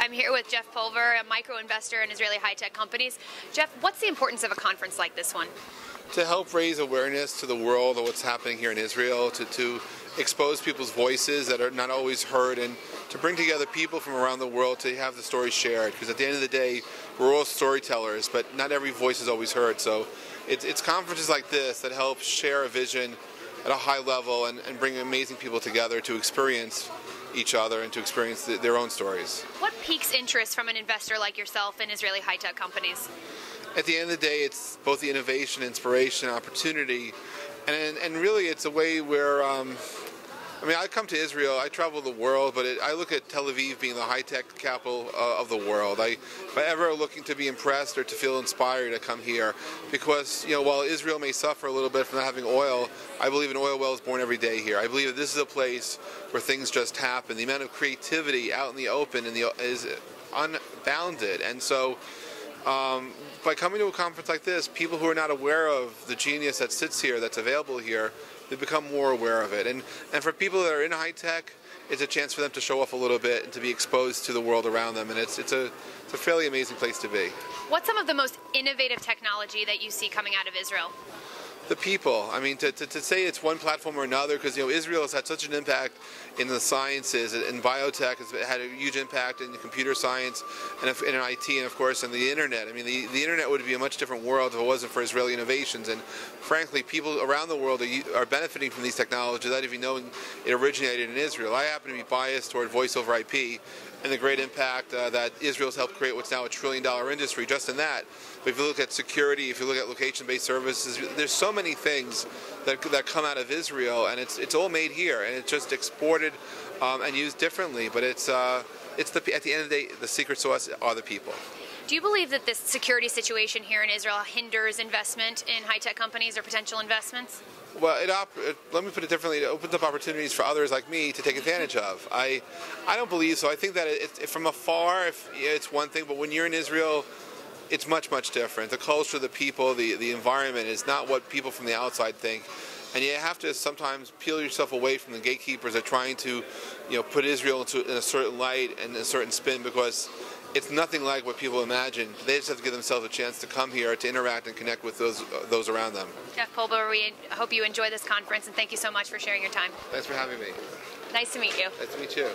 I'm here with Jeff Pulver, a micro-investor in Israeli high-tech companies. Jeff, what's the importance of a conference like this one? To help raise awareness to the world of what's happening here in Israel, to expose people's voices that are not always heard, and to bring together people from around the world to have the story shared. Because at the end of the day, we're all storytellers, but not every voice is always heard. So it's conferences like this that help share a vision at a high level and bring amazing people together to experience each other and to experience their own stories. What piques interest from an investor like yourself in Israeli high-tech companies? At the end of the day, it's both the innovation, inspiration, opportunity, and really it's a way where, I come to Israel, I travel the world, but I look at Tel Aviv being the high-tech capital of the world. If I ever looking to be impressed or to feel inspired, I come here because, while Israel may suffer a little bit from not having oil, I believe an oil well is born every day here. I believe that this is a place where things just happen. The amount of creativity out in the open is unbounded, and so by coming to a conference like this, people who are not aware of the genius that sits here, that's available here, they become more aware of it. And for people that are in high tech, it's a chance for them to show off a little bit and to be exposed to the world around them. And it's a fairly amazing place to be. What's some of the most innovative technology that you see coming out of Israel? The people. To say it's one platform or another, because Israel has had such an impact in the sciences, and biotech has had a huge impact in computer science and in IT, and of course in the internet. The internet would be a much different world if it wasn't for Israeli innovations. And frankly, people around the world are benefiting from these technologies without even knowing it originated in Israel. I happen to be biased toward voice over IP and the great impact that Israel's helped create what's now a $1 trillion industry just in that. But if you look at security, if you look at location-based services, there's so many things that come out of Israel, and it's all made here, and it's just exported and used differently. But at the end of the day, the secret sauce are the people. Do you believe that this security situation here in Israel hinders investment in high-tech companies or potential investments? Well, let me put it differently. It opens up opportunities for others like me to take advantage of. I don't believe so. I think that from afar, it's one thing, but when you're in Israel, it's much, much different. The culture, the people, the environment is not what people from the outside think. And you have to sometimes peel yourself away from the gatekeepers that are trying to, put Israel in a certain light and a certain spin, because it's nothing like what people imagine. They just have to give themselves a chance to come here to interact and connect with those around them. Jeff Pulver, we hope you enjoy this conference, and thank you so much for sharing your time. Thanks for having me. Nice to meet you. Nice to meet you.